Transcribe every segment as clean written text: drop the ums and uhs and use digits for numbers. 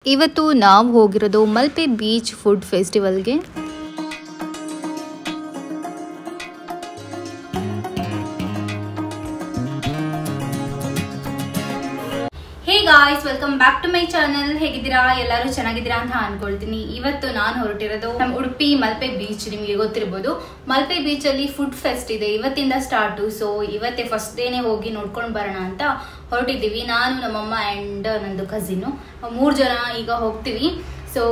ಇವತ್ತು ನಾವು ಹೋಗಿರೋದು ಮಲ್ಪೆ ಬೀಚ್ ಫುಡ್ ಫೆಸ್ಟಿವಲ್ಗೆ. Hey guys, welcome back to my channel. ಹೇಗಿದ್ದೀರಾ? ಎಲ್ಲರೂ ಚೆನ್ನಾಗಿದ್ದೀರಾ ಅಂತ ಅನ್ಕೊಳ್ತೀನಿ. ಇವತ್ತು ನಾನು ಹೊರಟಿರೋದು ನಮ್ಮ ಉಡುಪಿ ಮಲ್ಪೆ ಬೀಚ್. ನಿಮಗೆ ಗೊತ್ತಿರ್ಬೋದು, ಮಲ್ಪೆ ಬೀಚ್ ಅಲ್ಲಿ ಫುಡ್ ಫೆಸ್ಟ್ ಇದೆ, ಇವತ್ತಿಂದ ಸ್ಟಾರ್ಟು. ಸೊ ಇವತ್ತೇ ಫಸ್ಟ್ ಡೇನೆ ಹೋಗಿ ನೋಡ್ಕೊಂಡು ಬರೋಣ ಅಂತ ಹೊರಟಿದ್ದೀವಿ. ನಾನು, ನಮ್ಮಮ್ಮ ಆ್ಯಂಡ್ ನಂದು ಕಸಿನ್ನು 3 ಜನ ಈಗ ಹೋಗ್ತೀವಿ. ಸೊ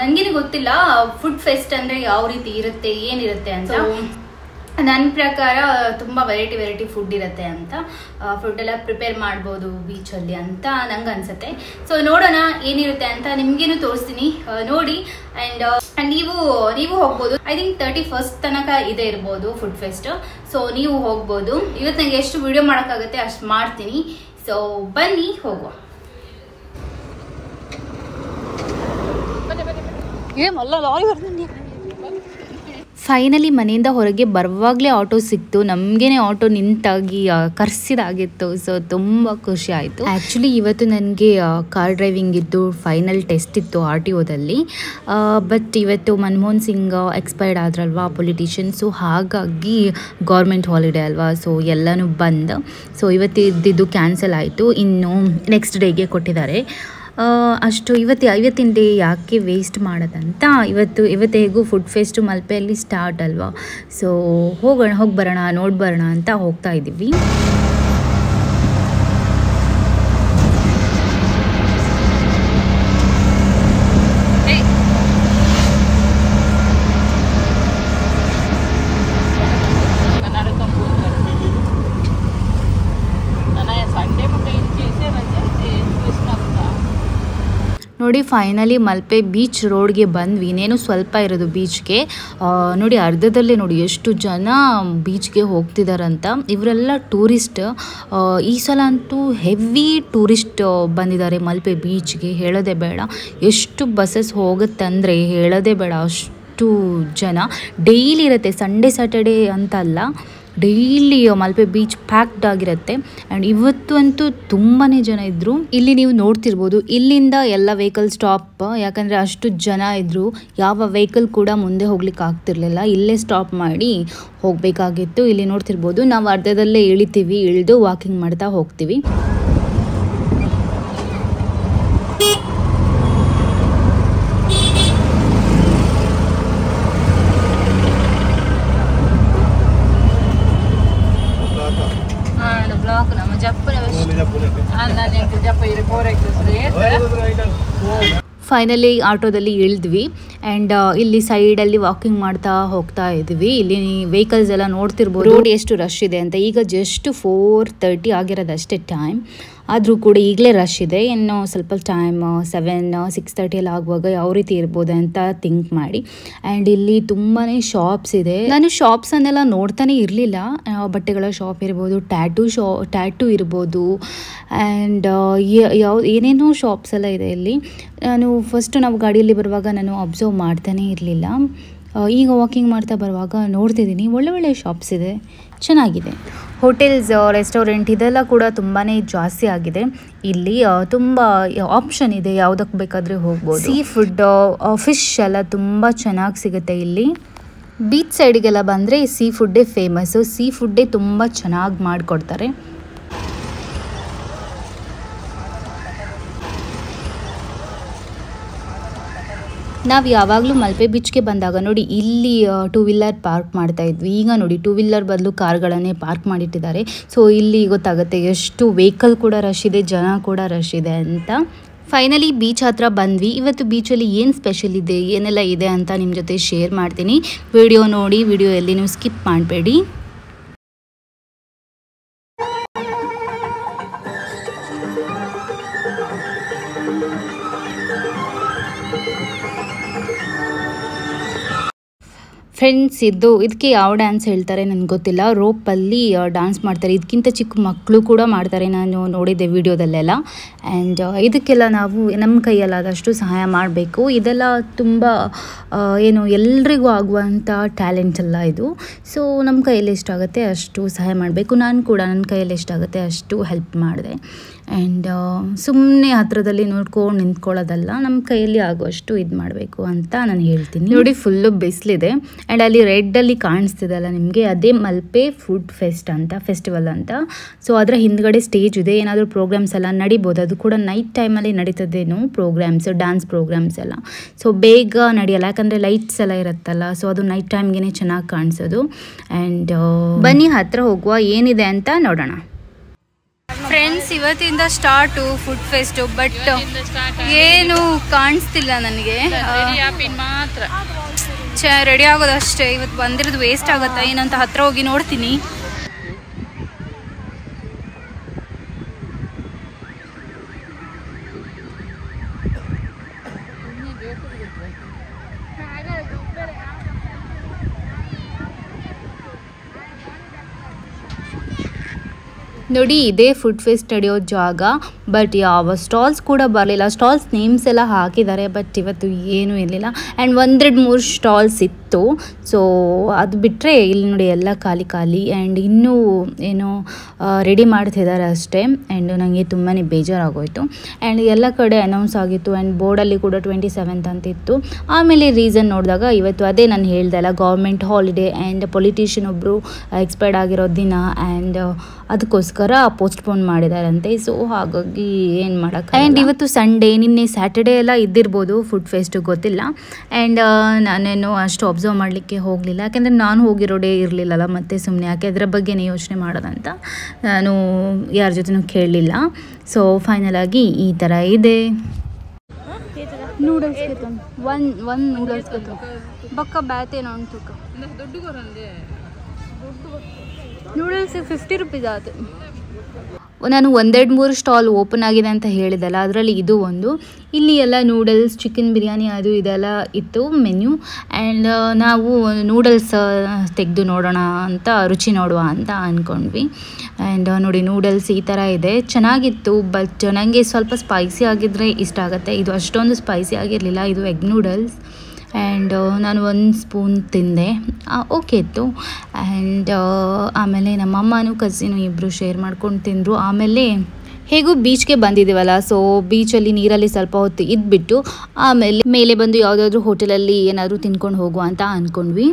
ನನಗೇನು ಗೊತ್ತಿಲ್ಲ ಫುಡ್ ಫೆಸ್ಟ್ ಅಂದ್ರೆ ಯಾವ ರೀತಿ ಇರುತ್ತೆ, ಏನಿರುತ್ತೆ ಅಂತ. ನನ್ನ ಪ್ರಕಾರ ತುಂಬ ವೆರೈಟಿ ಫುಡ್ ಇರುತ್ತೆ ಅಂತ, ಫುಡ್ ಎಲ್ಲ ಪ್ರಿಪೇರ್ ಮಾಡ್ಬೋದು ಬೀಚಲ್ಲಿ ಅಂತ ನಂಗೆ ಅನ್ಸುತ್ತೆ. ಸೊ ನೋಡೋಣ ಏನಿರುತ್ತೆ ಅಂತ, ನಿಮ್ಗೇನು ತೋರಿಸ್ತೀನಿ, ನೋಡಿ. ಆ್ಯಂಡ್ ನೀವು ಹೋಗ್ಬೋದು. ಐ ಥಿಂಕ್ 31st ತನಕ ಇದೆ ಇರ್ಬೋದು ಫುಡ್ ಫೆಸ್ಟ್. ಸೊ ನೀವು ಹೋಗ್ಬೋದು. ಇವತ್ತು ನನಗೆ ಎಷ್ಟು ವಿಡಿಯೋ ಮಾಡೋಕ್ಕಾಗುತ್ತೆ ಅಷ್ಟು ಮಾಡ್ತೀನಿ. ಸೊ ಬನ್ನಿ ಹೋಗುವ. ಫೈನಲಿ ಮನೆಯಿಂದ ಹೊರಗೆ ಬರುವಾಗಲೇ ಆಟೋ ಸಿಕ್ತು. ನಮಗೇನೆ ಆಟೋ ನಿಂತಾಗಿ ಕರ್ಸಿದಾಗಿತ್ತು. ಸೊ ತುಂಬ ಖುಷಿ ಆಯಿತು. ಆ್ಯಕ್ಚುಲಿ ಇವತ್ತು ನನಗೆ ಕಾರ್ ಡ್ರೈವಿಂಗ್ ಇದ್ದು ಫೈನಲ್ ಟೆಸ್ಟ್ ಇತ್ತು RTOದಲ್ಲಿ. ಬಟ್ ಇವತ್ತು ಮನಮೋಹನ್ ಸಿಂಗ್ ಎಕ್ಸ್ಪೈರ್ಡ್ ಆದ್ರಲ್ವಾ ಪೊಲಿಟಿಷಿಯನ್. ಸೊ ಹಾಗಾಗಿ ಗೌರ್ಮೆಂಟ್ ಹಾಲಿಡೇ ಅಲ್ವಾ, ಸೊ ಎಲ್ಲನೂ ಬಂದ್. ಸೊ ಇವತ್ತಿದ್ದು ಕ್ಯಾನ್ಸಲ್ ಆಯಿತು. ಇನ್ನು ನೆಕ್ಸ್ಟ್ ಡೇಗೆ ಕೊಟ್ಟಿದ್ದಾರೆ. ಅಷ್ಟು ಇವತ್ತಿನ ಡೇ ಯಾಕೆ ವೇಸ್ಟ್ ಮಾಡೋದಂತ ಇವತ್ತು ಹೇಗೂ ಫುಡ್ ಫೆಸ್ಟು ಮಲ್ಪೆಯಲ್ಲಿ ಸ್ಟಾರ್ಟ್ ಅಲ್ವಾ. ಸೊ ಹೋಗಿ ಬರೋಣ, ನೋಡಿ ಬರೋಣ ಅಂತ ಹೋಗ್ತಾ ಇದ್ದೀವಿ. ನೋಡಿ ಫೈನಲಿ ಮಲ್ಪೆ ಬೀಚ್ ರೋಡ್ಗೆ ಬಂದ್ವಿ. ಇನ್ನೇನು ಸ್ವಲ್ಪ ಇರೋದು ಬೀಚ್ಗೆ. ನೋಡಿ ಅರ್ಧದಲ್ಲೇ ನೋಡಿ ಎಷ್ಟು ಜನ ಬೀಚ್ಗೆ ಹೋಗ್ತಿದಾರಂತ. ಇವರೆಲ್ಲ ಟೂರಿಸ್ಟ್. ಈ ಸಲ ಅಂತೂ ಹೆವಿ ಟೂರಿಸ್ಟ್ ಬಂದಿದ್ದಾರೆ ಮಲ್ಪೆ ಬೀಚ್ಗೆ, ಹೇಳೋದೇ ಬೇಡ. ಎಷ್ಟು ಬಸ್ಸಸ್ ಹೋಗುತ್ತಂದರೆ ಹೇಳೋದೇ ಬೇಡ, ಅಷ್ಟು ಜನ. ಡೈಲಿ ಇರುತ್ತೆ, ಸಂಡೇ ಸ್ಯಾಟರ್ಡೇ ಅಂತ ಅಲ್ಲ, ಡೈಲಿ ಮಲ್ಪೆ ಬೀಚ್ ಪ್ಯಾಕ್ಡ್ ಆಗಿರುತ್ತೆ. ಆ್ಯಂಡ್ ಇವತ್ತು ಅಂತೂ ತುಂಬಾ ಜನ ಇದ್ದರು. ಇಲ್ಲಿ ನೀವು ನೋಡ್ತಿರ್ಬೋದು, ಇಲ್ಲಿಂದ ಎಲ್ಲ ವೆಹಿಕಲ್ ಸ್ಟಾಪ್, ಯಾಕಂದರೆ ಅಷ್ಟು ಜನ ಇದ್ದರು. ಯಾವ ವೆಹಿಕಲ್ ಕೂಡ ಮುಂದೆ ಹೋಗ್ಲಿಕ್ಕೆ ಆಗ್ತಿರ್ಲಿಲ್ಲ, ಇಲ್ಲೇ ಸ್ಟಾಪ್ ಮಾಡಿ ಹೋಗಬೇಕಾಗಿತ್ತು. ಇಲ್ಲಿ ನೋಡ್ತಿರ್ಬೋದು, ನಾವು ಅರ್ಧದಲ್ಲೇ ಇಳಿತೀವಿ, ಇಳಿದು ವಾಕಿಂಗ್ ಮಾಡ್ತಾ ಹೋಗ್ತೀವಿ. ಫೈನಲಿ ಆಟೋದಲ್ಲಿ ಇಳಿದ್ವಿ. ಆ್ಯಂಡ್ ಇಲ್ಲಿ ಸೈಡಲ್ಲಿ ವಾಕಿಂಗ್ ಮಾಡ್ತಾ ಹೋಗ್ತಾ ಇದ್ವಿ. ಇಲ್ಲಿ ವೆಹಿಕಲ್ಸ್ ಎಲ್ಲ ನೋಡ್ತಿರ್ಬೋದು ರೋಡ್ ಎಷ್ಟು ರಶ್ ಇದೆ ಅಂತ. ಈಗ ಜಸ್ಟ್ 4:30 ಆಗಿರೋದು ಅಷ್ಟೇ ಟೈಮ್, ಆದರೂ ಕೂಡ ಈಗಲೇ ರಶ್ ಇದೆ. ಇನ್ನು ಸ್ವಲ್ಪ ಟೈಮ್ 6:30 ಎಲ್ಲ ಆಗುವಾಗ ಯಾವ ರೀತಿ ಇರ್ಬೋದು ಅಂತ ಥಿಂಕ್ ಮಾಡಿ. ಆ್ಯಂಡ್ ಇಲ್ಲಿ ತುಂಬಾ ಶಾಪ್ಸ್ ಇದೆ. ನಾನು ಶಾಪ್ಸನ್ನೆಲ್ಲ ನೋಡ್ತಾನೆ ಇರಲಿಲ್ಲ. ಬಟ್ಟೆಗಳ ಶಾಪ್ ಇರ್ಬೋದು, ಟ್ಯಾಟೂ ಇರ್ಬೋದು, ಆ್ಯಂಡ್ ಏನೇನೋ ಶಾಪ್ಸ್ ಎಲ್ಲ ಇದೆ ಇಲ್ಲಿ. ನಾವು ಗಾಡಿಯಲ್ಲಿ ಬರುವಾಗ ನಾನು ಅಬ್ಸರ್ವ್ ಮಾಡ್ತಾನೆ ಇರಲಿಲ್ಲ. ಈಗ ವಾಕಿಂಗ್ ಮಾಡ್ತಾ ಬರುವಾಗ ನೋಡ್ತಿದ್ದೀನಿ ಒಳ್ಳೆ ಶಾಪ್ಸ್ ಇದೆ, ಚೆನ್ನಾಗಿದೆ. ಹೋಟೆಲ್ಸ್, ರೆಸ್ಟೋರೆಂಟ್ ಇದೆಲ್ಲ ಕೂಡ ತುಂಬಾ ಜಾಸ್ತಿ ಆಗಿದೆ. ಇಲ್ಲಿ ತುಂಬ ಆಪ್ಷನ್ ಇದೆ, ಯಾವುದಕ್ಕೆ ಬೇಕಾದರೆ ಹೋಗ್ಬೋದು. ಸೀ ಫುಡ್, ಫಿಶ್ ಎಲ್ಲ ತುಂಬ ಚೆನ್ನಾಗಿ ಸಿಗುತ್ತೆ ಇಲ್ಲಿ. ಬೀಚ್ ಸೈಡಿಗೆಲ್ಲ ಬಂದರೆ ಸೀ ಫುಡ್ಡೇ ಫೇಮಸ್ಸು. ಸೀ ಫುಡ್ಡೇ ತುಂಬ ಚೆನ್ನಾಗಿ ಮಾಡಿಕೊಡ್ತಾರೆ. ನಾವು ಯಾವಾಗಲೂ ಮಲ್ಪೆ ಬೀಚ್ಗೆ ಬಂದಾಗ ನೋಡಿ ಇಲ್ಲಿ 2 ವೀಲರ್ ಪಾರ್ಕ್ ಮಾಡ್ತಾ ಇದ್ವಿ. ಈಗ ನೋಡಿ 2 ವೀಲರ್ ಬದಲು ಕಾರ್ಗಳನ್ನೇ ಪಾರ್ಕ್ ಮಾಡಿಟ್ಟಿದ್ದಾರೆ. ಸೊ ಇಲ್ಲಿ ಗೊತ್ತಾಗುತ್ತೆ ಎಷ್ಟು ವೆಹಿಕಲ್ ಕೂಡ ರಶ್ ಇದೆ, ಜನ ಕೂಡ ರಶ್ ಇದೆ ಅಂತ. ಫೈನಲಿ ಬೀಚ್ ಹತ್ರ ಬಂದ್ವಿ. ಇವತ್ತು ಬೀಚಲ್ಲಿ ಏನು ಸ್ಪೆಷಲ್ ಇದೆ, ಏನೆಲ್ಲ ಇದೆ ಅಂತ ನಿಮ್ಮ ಜೊತೆ ಶೇರ್ ಮಾಡ್ತೀನಿ. ವಿಡಿಯೋ ನೋಡಿ, ವಿಡಿಯೋ ಎಲ್ಲಿ ನೀವು ಸ್ಕಿಪ್ ಮಾಡಬೇಡಿ. ಫ್ರೆಂಡ್ಸ್, ಇದಕ್ಕೆ ಯಾವ ಡ್ಯಾನ್ಸ್ ಹೇಳ್ತಾರೆ ನನಗೆ ಗೊತ್ತಿಲ್ಲ. ರೋಪಲ್ಲಿ ಡ್ಯಾನ್ಸ್ ಮಾಡ್ತಾರೆ. ಇದಕ್ಕಿಂತ ಚಿಕ್ಕ ಮಕ್ಕಳು ಕೂಡ ಮಾಡ್ತಾರೆ, ನಾನು ನೋಡಿದ್ದೆ ವಿಡಿಯೋದಲ್ಲೆಲ್ಲ. ಆ್ಯಂಡ್ ಇದಕ್ಕೆಲ್ಲ ನಾವು ನಮ್ಮ ಕೈಯಲ್ಲಾದಷ್ಟು ಸಹಾಯ ಮಾಡಬೇಕು. ಇದೆಲ್ಲ ತುಂಬ ಎಲ್ರಿಗೂ ಆಗುವಂಥ ಟ್ಯಾಲೆಂಟ್ ಅಲ್ಲ ಇದು. ಸೊ ನಮ್ಮ ಕೈಯಲ್ಲಿ ಎಷ್ಟಾಗುತ್ತೆ ಅಷ್ಟು ಸಹಾಯ ಮಾಡಬೇಕು. ನಾನು ಕೂಡ ನನ್ನ ಕೈಯಲ್ಲಿ ಎಷ್ಟಾಗುತ್ತೆ ಅಷ್ಟು ಹೆಲ್ಪ್ ಮಾಡಿದೆ. ಆ್ಯಂಡ್ ಸುಮ್ಮನೆ ಹತ್ರದಲ್ಲಿ ನೋಡ್ಕೊಂಡು ನಿಂತ್ಕೊಳ್ಳೋದಲ್ಲ, ನಮ್ಮ ಕೈಯಲ್ಲಿ ಆಗುವಷ್ಟು ಇದು ಮಾಡಬೇಕು ಅಂತ ನಾನು ಹೇಳ್ತೀನಿ. ನೋಡಿ, ಫುಲ್ಲು ಬಿಸಿಲಿದೆ. ಆ್ಯಂಡ್ ಅಲ್ಲಿ ರೆಡ್ಡಲ್ಲಿ ಕಾಣಿಸ್ತಿದಲ್ಲ ನಿಮಗೆ, ಅದೇ ಮಲ್ಪೆ ಫುಡ್ ಫೆಸ್ಟಿವಲ್ ಅಂತ. ಸೊ ಅದರ ಹಿಂದ್ಗಡೆ ಸ್ಟೇಜ್ ಇದೆ. ಏನಾದರೂ ಪ್ರೋಗ್ರಾಮ್ಸ್ ಎಲ್ಲ ನಡಿಬೋದು. ಅದು ಕೂಡ ನೈಟ್ ಟೈಮಲ್ಲಿ ನಡೀತದೇನೋ ಪ್ರೋಗ್ರಾಮ್ಸ್, ಡ್ಯಾನ್ಸ್ ಪ್ರೋಗ್ರಾಮ್ಸ್ ಎಲ್ಲ. ಸೊ ಬೇಗ ನಡೆಯಲ್ಲ, ಯಾಕಂದರೆ ಲೈಟ್ಸ್ ಎಲ್ಲ ಇರುತ್ತಲ್ಲ. ಸೊ ಅದು ನೈಟ್ ಟೈಮ್ಗೆ ಚೆನ್ನಾಗಿ ಕಾಣಿಸೋದು. ಆ್ಯಂಡ್ ಬನ್ನಿ ಹತ್ರ ಹೋಗುವ, ಏನಿದೆ ಅಂತ ನೋಡೋಣ. ಫ್ರೆಂಡ್ಸ್, ಇವತ್ತಿಂದ ಸ್ಟಾರ್ಟು ಫುಡ್ ಫೆಸ್ಟು. ಬಟ್ ಏನು ಕಾಣಿಸ್ತಿಲ್ಲ ನನಗೆ. ಮಾತ್ರ ರೆಡಿ ಆಗೋದಷ್ಟೇ. ಇವತ್ತು ಬಂದಿರೋದು ವೇಸ್ಟ್ ಆಗುತ್ತಾ ಏನಂತ ಹತ್ರ ಹೋಗಿ ನೋಡ್ತೀನಿ. ನೋಡಿ, ಇದೇ ಫುಡ್ ಫೆಸ್ಟ್ ನಡೆಯೋ ಜಾಗ. ಬಟ್ ಯಾವ ಸ್ಟಾಲ್ಸ್ ಕೂಡ ಬರಲಿಲ್ಲ. ಸ್ಟಾಲ್ಸ್ ನೇಮ್ಸ್ ಎಲ್ಲ ಹಾಕಿದ್ದಾರೆ, ಬಟ್ ಇವತ್ತು ಏನೂ ಇರಲಿಲ್ಲ. ಆ್ಯಂಡ್ 1-2-3 ಸ್ಟಾಲ್ಸ್ ಇತ್ತು. ಸೊ ಅದು ಬಿಟ್ಟರೆ ಇಲ್ಲಿ ನೋಡಿ ಎಲ್ಲ ಖಾಲಿ. ಆ್ಯಂಡ್ ಇನ್ನೂ ಏನೋ ರೆಡಿ ಮಾಡ್ತಿದ್ದಾರೆ ಅಷ್ಟೇ. ಆ್ಯಂಡ್ ನನಗೆ ತುಂಬಾ ಬೇಜಾರಾಗೋಯಿತು. ಆ್ಯಂಡ್ ಎಲ್ಲ ಕಡೆ ಅನೌನ್ಸ್ ಆಗಿತ್ತು. ಆ್ಯಂಡ್ ಬೋರ್ಡಲ್ಲಿ ಕೂಡ 27th ಅಂತಿತ್ತು. ಆಮೇಲೆ ರೀಸನ್ ನೋಡಿದಾಗ ಇವತ್ತು ಅದೇ ನಾನು ಹೇಳ್ದಲ್ಲ, ಗೌರ್ಮೆಂಟ್ ಹಾಲಿಡೇ ಆ್ಯಂಡ್ ಪೊಲಿಟಿಷಿಯನ್ ಒಬ್ಬರು ಎಕ್ಸ್ಪೈರ್ಡ್ ಆಗಿರೋ ದಿನ. ಆ್ಯಂಡ್ ಅದಕ್ಕೋಸ್ಕರ ಪೋಸ್ಟ್ಪೋನ್ ಮಾಡಿದಾರಂತೆ. ಸೊ ಹಾಗಾಗಿ ಏನು ಮಾಡೋಕ್ಕೆ. ಆ್ಯಂಡ್ ಇವತ್ತು ಸಂಡೇ, ನಿನ್ನೆ ಸ್ಯಾಟರ್ಡೇ ಎಲ್ಲ ಇದ್ದಿರ್ಬೋದು ಫುಡ್ ಫೆಸ್ಟು, ಗೊತ್ತಿಲ್ಲ. ಆ್ಯಂಡ್ ನಾನೇನು ಅಷ್ಟು ಅಬ್ಸರ್ವ್ ಮಾಡಲಿಕ್ಕೆ ಹೋಗಲಿಲ್ಲ, ಯಾಕೆಂದರೆ ನಾನು ಹೋಗಿರೋ ಡೇ ಇರಲಿಲ್ಲಲ್ಲ. ಮತ್ತು ಸುಮ್ಮನೆ ಯಾಕೆ ಅದರ ಬಗ್ಗೆನೇ ಯೋಚನೆ ಮಾಡೋದಂತ ನಾನು ಯಾರ ಜೊತೆನೂ ಕೇಳಲಿಲ್ಲ. ಸೊ ಫೈನಲ್ ಆಗಿ ಈ ಥರ ಇದೆ. ನೂಡಲ್ಸ್ ಒಂದು ನೂಡಲ್ಸ್ ಬಕ್ಕ ಬ್ಯಾತೇನೋ ಅನ್ಸುಕ. ನೂಡಲ್ಸ್ 50 ರೂಪೀಸ್ ಆಯ್ತು. ನಾನು 1-2-3 ಸ್ಟಾಲ್ ಓಪನ್ ಆಗಿದೆ ಅಂತ ಹೇಳಿದಲ್ಲ, ಅದರಲ್ಲಿ ಇದು ಒಂದು. ಇಲ್ಲಿ ಎಲ್ಲ ನೂಡಲ್ಸ್, ಚಿಕನ್ ಬಿರಿಯಾನಿ ಅದು ಇದೆಲ್ಲ ಇತ್ತು ಮೆನ್ಯೂ. ಆ್ಯಂಡ್ ನಾವು ನೂಡಲ್ಸ್ ತೆಗೆದು ನೋಡೋಣ ಅಂತ, ರುಚಿ ನೋಡುವ ಅಂತ ಅಂದ್ಕೊಂಡ್ವಿ. ಆ್ಯಂಡ್ ನೋಡಿ, ನೂಡಲ್ಸ್ ಈ ಥರ ಇದೆ, ಚೆನ್ನಾಗಿತ್ತು. ಬಟ್ ನನಗೆ ಸ್ವಲ್ಪ ಸ್ಪೈಸಿ ಆಗಿದ್ದರೆ ಇಷ್ಟ ಆಗುತ್ತೆ. ಇದು ಅಷ್ಟೊಂದು ಸ್ಪೈಸಿ ಆಗಿರಲಿಲ್ಲ. ಇದು ಎಗ್ ನೂಡಲ್ಸ್. ಆ್ಯಂಡ್ ನಾನು 1 ಸ್ಪೂನ್ ತಿಂದೆ, ಓಕೆ ಇತ್ತು. ಆ್ಯಂಡ್ ಆಮೇಲೆ ನಮ್ಮಮ್ಮನೂ ಕಸಿನು ಇಬ್ಬರು ಶೇರ್ ಮಾಡ್ಕೊಂಡು ತಿಂದರು. ಆಮೇಲೆ ಹೇಗೂ ಬೀಚ್ಗೆ ಬಂದಿದ್ದೀವಲ್ಲ, ಸೊ ಬೀಚಲ್ಲಿ ನೀರಲ್ಲಿ ಸ್ವಲ್ಪ ಹೊತ್ತು ಇದ್ಬಿಟ್ಟು ಆಮೇಲೆ ಮೇಲೆ ಬಂದು ಯಾವುದಾದ್ರೂ ಹೋಟೆಲಲ್ಲಿ ಏನಾದರೂ ತಿನ್ಕೊಂಡು ಹೋಗುವ ಅಂತ ಅಂದ್ಕೊಂಡ್ವಿ.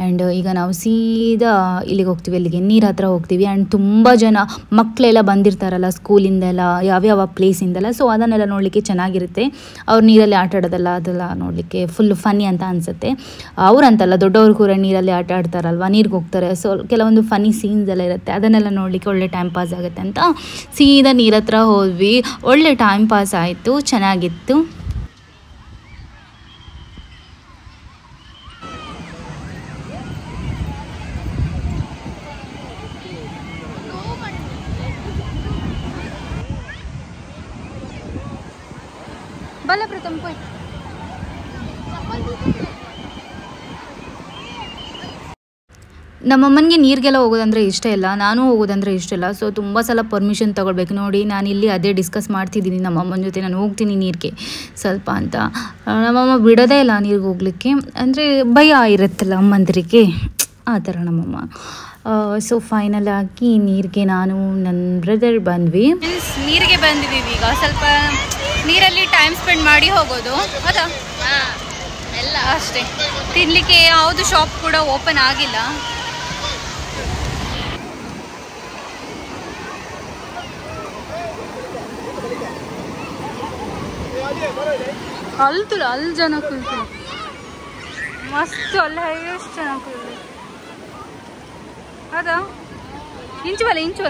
ಆ್ಯಂಡ್ ಈಗ ನಾವು ಸೀದಾ ಇಲ್ಲಿಗೆ ಹೋಗ್ತೀವಿ, ಅಲ್ಲಿಗೆ ನೀರು ಹತ್ರ ಹೋಗ್ತೀವಿ. ಆ್ಯಂಡ್ ತುಂಬ ಜನ ಮಕ್ಕಳೆಲ್ಲ ಬಂದಿರ್ತಾರಲ್ಲ ಸ್ಕೂಲಿಂದೆಲ್ಲ, ಯಾವ್ಯಾವ ಪ್ಲೇಸಿಂದೆಲ್ಲ. ಸೊ ಅದನ್ನೆಲ್ಲ ನೋಡಲಿಕ್ಕೆ ಚೆನ್ನಾಗಿರುತ್ತೆ. ಅವ್ರು ನೀರಲ್ಲಿ ಆಟ ಆಡೋದಲ್ಲ, ಅದೆಲ್ಲ ನೋಡಲಿಕ್ಕೆ ಫುಲ್ ಫನ್ನಿ ಅಂತ ಅನಿಸುತ್ತೆ. ಅವರಂತಲ್ಲ, ದೊಡ್ಡವ್ರು ಕೂಡ ನೀರಲ್ಲಿ ಆಟ ಆಡ್ತಾರಲ್ವ, ನೀರಿಗೆ ಹೋಗ್ತಾರೆ. ಸೊ ಕೆಲವೊಂದು ಫನ್ನಿ ಸೀನ್ಸ್ ಎಲ್ಲ ಇರುತ್ತೆ, ಅದನ್ನೆಲ್ಲ ನೋಡಲಿಕ್ಕೆ ಒಳ್ಳೆ ಟೈಮ್ ಪಾಸ್ ಆಗುತ್ತೆ ಅಂತ ಸೀದಾ ನೀರ ಹತ್ರ ಹೋದ್ವಿ. ಒಳ್ಳೆ ಟೈಮ್ ಪಾಸ್ ಆಯಿತು, ಚೆನ್ನಾಗಿತ್ತು. ಬಲ್ಲ ಪ್ರಥಮ್ ಪೋಯ್. ನಮ್ಮಮ್ಮನಿಗೆ ನೀರಿಗೆಲ್ಲ ಹೋಗೋದಂದರೆ ಇಷ್ಟ ಇಲ್ಲ, ನಾನು ಹೋಗೋದಂದರೆ ಇಷ್ಟ ಇಲ್ಲ. ಸೊ ತುಂಬ ಸಲ ಪರ್ಮಿಷನ್ ತೊಗೊಳ್ಬೇಕು. ನೋಡಿ, ನಾನು ಇಲ್ಲಿ ಅದೇ ಡಿಸ್ಕಸ್ ಮಾಡ್ತಿದ್ದೀನಿ ನಮ್ಮಮ್ಮನ ಜೊತೆ, ನಾನು ಹೋಗ್ತೀನಿ ನೀರಿಗೆ ಸ್ವಲ್ಪ ಅಂತ. ನಮ್ಮಮ್ಮ ಬಿಡೋದೇ ಇಲ್ಲ ನೀರಿಗೆ ಹೋಗ್ಲಿಕ್ಕೆ, ಅಂದರೆ ಭಯ ಇರುತ್ತಲ್ಲ ಅಮ್ಮಂದಿರಿಗೆ, ಆ ಥರ ನಮ್ಮಮ್ಮ. ಸೊ ಫೈನಲ್ ಆಗಿ ನೀರಿಗೆ ನಾನು ನನ್ನ ಬ್ರದರ್ ಬಂದ್ವಿ. ನೀರಿಗೆ ಬಂದಿದ್ದೀವಿ. ಈಗ ಸ್ವಲ್ಪ ನೀರಲ್ಲಿ ಟೈಮ್ ಸ್ಪೆಂಡ್ ಮಾಡಿ ಹೋಗೋದು, ಹೌದಾ? ಎಲ್ಲ ಅಷ್ಟೇ. ತಿನ್ನಲಿಕ್ಕೆ ಯಾವುದು ಶಾಪ್ ಕೂಡ ಓಪನ್ ಆಗಿಲ್ಲ. ಅಲ್ಲಿ ಜನ ಕೂಳ್ತೀನಿ ಮಸ್ತ್, ಅಲ್ಲ ಎಷ್ಟು ಜನ ಕೂಳ್ಲಿ, ಹೌದಾ? ಇಂಚು ಇಂಚು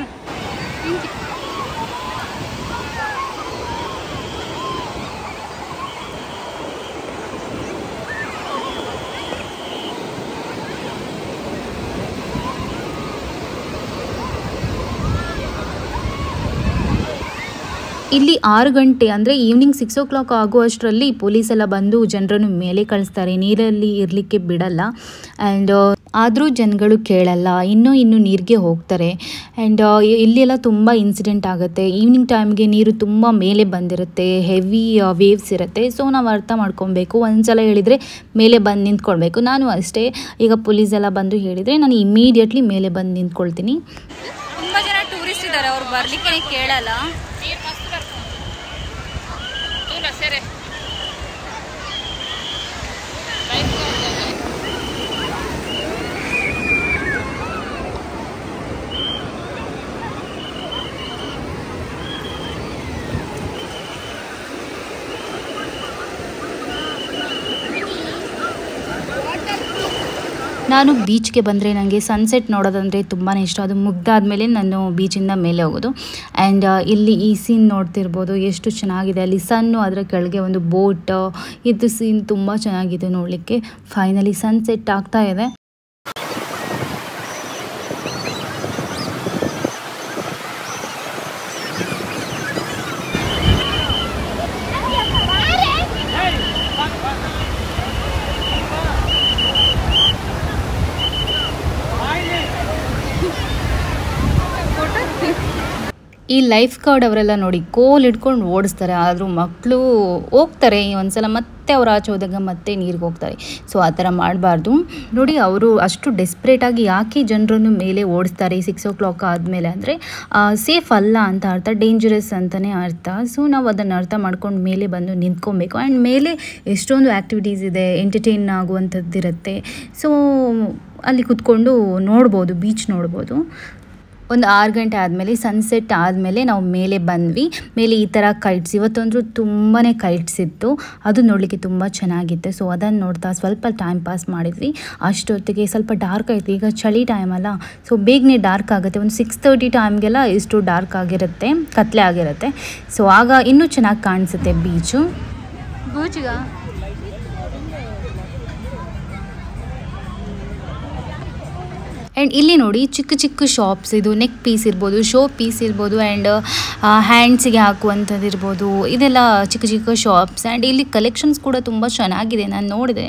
ಇಲ್ಲಿ 6 ಗಂಟೆ ಅಂದರೆ ಈವ್ನಿಂಗ್ 6 o'clock ಆಗುವಷ್ಟರಲ್ಲಿ ಪೊಲೀಸ್ ಎಲ್ಲ ಬಂದು ಜನರನ್ನು ಮೇಲೆ ಕಳಿಸ್ತಾರೆ, ನೀರಲ್ಲಿ ಇರಲಿಕ್ಕೆ ಬಿಡಲ್ಲ. ಆ್ಯಂಡ್ ಆದರೂ ಜನಗಳು ಕೇಳಲ್ಲ, ಇನ್ನೂ ನೀರಿಗೆ ಹೋಗ್ತಾರೆ. ಆ್ಯಂಡ್ ಇಲ್ಲೆಲ್ಲ ತುಂಬ ಇನ್ಸಿಡೆಂಟ್ ಆಗುತ್ತೆ. ಈವ್ನಿಂಗ್ ಟೈಮ್ಗೆ ನೀರು ತುಂಬ ಮೇಲೆ ಬಂದಿರುತ್ತೆ, ಹೆವಿ ವೇವ್ಸ್ ಇರುತ್ತೆ. ಸೊ ನಾವು ಅರ್ಥ ಮಾಡ್ಕೊಬೇಕು, ಒಂದ್ಸಲ ಹೇಳಿದರೆ ಮೇಲೆ ಬಂದು ನಿಂತ್ಕೊಳ್ಬೇಕು. ನಾನು ಅಷ್ಟೇ, ಈಗ ಪೊಲೀಸ್ ಎಲ್ಲ ಬಂದು ಹೇಳಿದರೆ ನಾನು ಇಮಿಡಿಯೇಟ್ಲಿ ಮೇಲೆ ಬಂದು ನಿಂತ್ಕೊಳ್ತೀನಿ. ತುಂಬ ಜನ ಟೂರಿಸ್ಟ್ ಇದ್ದಾರೆ, ಅವ್ರು ಬರಲಿಕ್ಕೆ ಕೇಳಲ್ಲ. ನಾನು ಬೀಚ್ಗೆ ಬಂದರೆ ನನಗೆ ಸನ್ಸೆಟ್ ನೋಡೋದಂದರೆ ತುಂಬಾ ಇಷ್ಟ. ಅದು ಮುಗ್ದಾದ್ಮೇಲೆ ನಾನು ಬೀಚಿಂದ ಮೇಲೆ ಹೋಗೋದು. ಆ್ಯಂಡ್ ಇಲ್ಲಿ ಈ ಸೀನ್ ನೋಡ್ತಿರ್ಬೋದು, ಎಷ್ಟು ಚೆನ್ನಾಗಿದೆ. ಅಲ್ಲಿ ಸನ್ನು, ಅದರ ಕೆಳಗೆ ಒಂದು ಬೋಟ್, ಇದು ಸೀನ್ ತುಂಬ ಚೆನ್ನಾಗಿದೆ ನೋಡಲಿಕ್ಕೆ. ಫೈನಲಿ ಸನ್ಸೆಟ್ ಆಗ್ತಾ ಇದೆ. ಈ ಲೈಫ್ ಗಾರ್ಡ್ ಅವರೆಲ್ಲ ನೋಡಿ ಕೋಲ್ ಹಿಡ್ಕೊಂಡು ಓಡಿಸ್ತಾರೆ, ಆದರೂ ಮಕ್ಕಳು ಹೋಗ್ತಾರೆ ಒಂದ್ಸಲ, ಮತ್ತೆ ಅವ್ರು ಆಚೆ ಹೋದಾಗ ಮತ್ತೆ ನೀರಿಗೆ ಹೋಗ್ತಾರೆ. ಸೊ ಆ ಥರ ಮಾಡಬಾರ್ದು ನೋಡಿ. ಅವರು ಅಷ್ಟು ಡೆಸ್ಪ್ರೇಟಾಗಿ ಯಾಕೆ ಜನರನ್ನು ಮೇಲೆ ಓಡಿಸ್ತಾರೆ 6 o'clock ಆದಮೇಲೆ ಅಂದರೆ ಸೇಫ್ ಅಲ್ಲ ಅಂತ ಅರ್ಥ, ಡೇಂಜರಸ್ ಅಂತಲೇ ಅರ್ಥ. ಸೊ ನಾವು ಅದನ್ನು ಅರ್ಥ ಮಾಡ್ಕೊಂಡು ಮೇಲೆ ಬಂದು ನಿಂತ್ಕೊಬೇಕು. ಆ್ಯಂಡ್ ಮೇಲೆ ಎಷ್ಟೊಂದು ಆ್ಯಕ್ಟಿವಿಟೀಸ್ ಇದೆ, ಎಂಟರ್ಟೈನ್ ಆಗುವಂಥದ್ದಿರುತ್ತೆ. ಸೊ ಅಲ್ಲಿ ಕೂತ್ಕೊಂಡು ನೋಡ್ಬೋದು, ಬೀಚ್ ನೋಡ್ಬೋದು. ಒಂದು 6 ಗಂಟೆ ಆದಮೇಲೆ, ಸನ್ಸೆಟ್ ಆದಮೇಲೆ ನಾವು ಮೇಲೆ ಬಂದ್ವಿ. ಮೇಲೆ ಈ ಥರ ಕೈಟ್ಸ್, ಇವತ್ತಂದ್ರೂ ತುಂಬಾ ಕೈಟ್ಸ್ ಇತ್ತು, ಅದು ನೋಡಲಿಕ್ಕೆ ತುಂಬ ಚೆನ್ನಾಗಿತ್ತು. ಸೊ ಅದನ್ನು ನೋಡ್ತಾ ಸ್ವಲ್ಪ ಟೈಮ್ ಪಾಸ್ ಮಾಡಿದ್ವಿ. ಅಷ್ಟೊತ್ತಿಗೆ ಸ್ವಲ್ಪ ಡಾರ್ಕ್ ಆಯಿತು, ಈಗ ಚಳಿ ಟೈಮ್ ಅಲ್ಲ, ಸೊ ಬೇಗನೆ ಡಾರ್ಕ್ ಆಗುತ್ತೆ. ಒಂದು 6:30 ಟೈಮ್ಗೆಲ್ಲ ಇಷ್ಟು ಡಾರ್ಕ್ ಆಗಿರುತ್ತೆ, ಕತ್ಲೆ ಆಗಿರುತ್ತೆ. ಸೊ ಆಗ ಇನ್ನೂ ಚೆನ್ನಾಗಿ ಕಾಣಿಸುತ್ತೆ ಬೀಚು. ಆ್ಯಂಡ್ ಇಲ್ಲಿ ನೋಡಿ ಚಿಕ್ಕ ಚಿಕ್ಕ ಶಾಪ್ಸ್, ಇದು ನೆಕ್ ಪೀಸ್ ಇರ್ಬೋದು, ಶೋ ಪೀಸ್ ಇರ್ಬೋದು, ಆ್ಯಂಡ್ ಹ್ಯಾಂಡ್ಸಿಗೆ ಹಾಕುವಂಥದ್ದು ಇರ್ಬೋದು, ಇದೆಲ್ಲ ಚಿಕ್ಕ ಚಿಕ್ಕ ಶಾಪ್ಸ್. ಆ್ಯಂಡ್ ಇಲ್ಲಿ ಕಲೆಕ್ಷನ್ಸ್ ಕೂಡ ತುಂಬ ಚೆನ್ನಾಗಿದೆ, ನಾನು ನೋಡಿದೆ.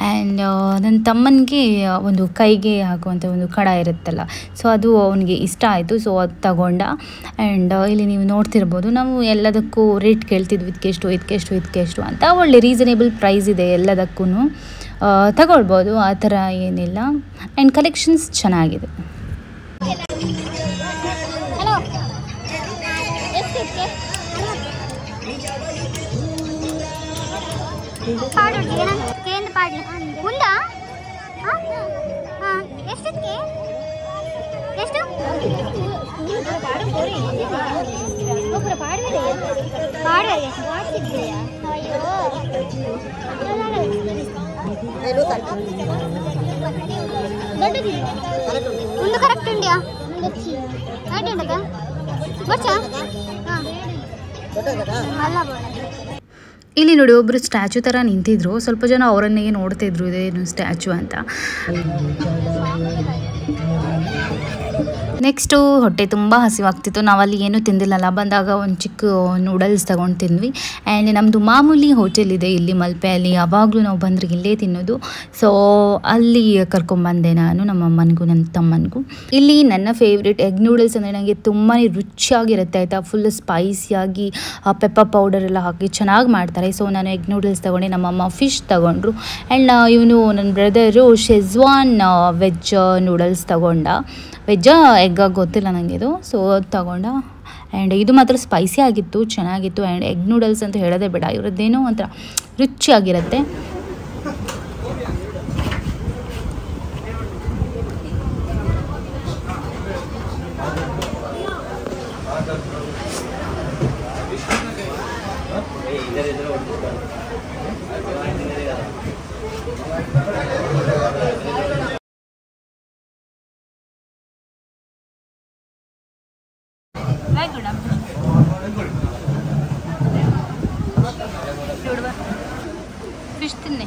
ಆ್ಯಂಡ್ ನನ್ನ ತಮ್ಮನಿಗೆ ಒಂದು ಕೈಗೆ ಹಾಕುವಂಥ ಒಂದು ಕಡ ಇರುತ್ತಲ್ಲ, ಸೊ ಅದು ಅವನಿಗೆ ಇಷ್ಟ ಆಯಿತು. ಸೊ ಅದು ತಗೊಂಡ. ಆ್ಯಂಡ್ ಇಲ್ಲಿ ನೀವು ನೋಡ್ತಿರ್ಬೋದು, ನಾವು ಎಲ್ಲದಕ್ಕೂ ರೇಟ್ ಕೇಳ್ತಿದ್ವಿ, ಇದಕ್ಕೆಷ್ಟು ಅಂತ. ಒಳ್ಳೆ ರೀಸನೇಬಲ್ ಪ್ರೈಸ್ ಇದೆ ಎಲ್ಲದಕ್ಕೂ, ತಗೊಳ್ಬೋದು, ಆ ಥರ ಏನಿಲ್ಲ. ಆ್ಯಂಡ್ ಕಲೆಕ್ಷನ್ಸ್ ಚೆನ್ನಾಗಿದೆ. ముందు కరెక్ట్ ఉండియా రైట్ ఉండదా వచ్చా ಇಲ್ಲಿ ನೋಡಿ ಒಬ್ಬರು ಸ್ಟ್ಯಾಚು ಥರ ನಿಂತಿದ್ರು, ಸ್ವಲ್ಪ ಜನ ಅವರನ್ನೇ ನೋಡ್ತಿದ್ರು, ಇದೇನು ಸ್ಟ್ಯಾಚು ಅಂತ. ನೆಕ್ಸ್ಟು ಹೊಟ್ಟೆ ತುಂಬ ಹಸಿವಾಗ್ತಿತ್ತು, ನಾವಲ್ಲಿ ಏನೂ ತಿಂದಿಲ್ಲಲ್ಲ, ಬಂದಾಗ ಒಂದು ಚಿಕ್ಕ ನೂಡಲ್ಸ್ ತೊಗೊಂಡು ತಿಂದ್ವಿ. ಆ್ಯಂಡ್ ನಮ್ಮದು ಮಾಮೂಲಿ ಹೋಟೆಲ್ ಇದೆ ಇಲ್ಲಿ ಮಲ್ಪೆಯಲ್ಲಿ, ಯಾವಾಗಲೂ ನಾವು ಬಂದರೆ ಇಲ್ಲೇ ತಿನ್ನೋದು. ಸೊ ಅಲ್ಲಿ ಕರ್ಕೊಂಬಂದೆ ನಾನು, ನಮ್ಮ ಅಮ್ಮನಿಗೂ ನನ್ನ ತಮ್ಮನಿಗೂ. ಇಲ್ಲಿ ನನ್ನ ಫೇವ್ರೆಟ್ ಎಗ್ ನೂಡಲ್ಸ್ ಅಂದರೆ ನನಗೆ ತುಂಬಾ ರುಚಿಯಾಗಿರುತ್ತೆ ಆಯಿತಾ, ಫುಲ್ ಸ್ಪೈಸಿಯಾಗಿ ಪೆಪ್ಪರ್ ಪೌಡರ್ ಎಲ್ಲ ಹಾಕಿ ಚೆನ್ನಾಗಿ ಮಾಡ್ತಾರೆ. ಸೊ ನಾನು ಎಗ್ ನೂಡಲ್ಸ್ ತೊಗೊಂಡೆ, ನಮ್ಮಮ್ಮ ಫಿಶ್ ತೊಗೊಂಡ್ರು. ಆ್ಯಂಡ್ ಇವನು ನನ್ನ ಬ್ರದರು ಶೆಜ್ವಾನ್ ವೆಜ್ ನೂಡಲ್ಸ್ ತೊಗೊಂಡ. ವೆಜ್ಜಾ ಎಗ್ಗಾಗಿ ಗೊತ್ತಿಲ್ಲ ನನಗೆ ಇದು. ಸೊ ಅದು ತಗೊಂಡ. ಆ್ಯಂಡ್ ಇದು ಮಾತ್ರ ಸ್ಪೈಸಿ ಆಗಿತ್ತು, ಚೆನ್ನಾಗಿತ್ತು. ಆ್ಯಂಡ್ ಎಗ್ ನೂಡಲ್ಸ್ ಅಂತ ಹೇಳೋದೇ ಬೇಡ, ಇವರದ್ದೇನೋ ಒಂಥರ ರುಚಿಯಾಗಿರುತ್ತೆ. ಫಿಶ್ ತಿನ್ನೆ.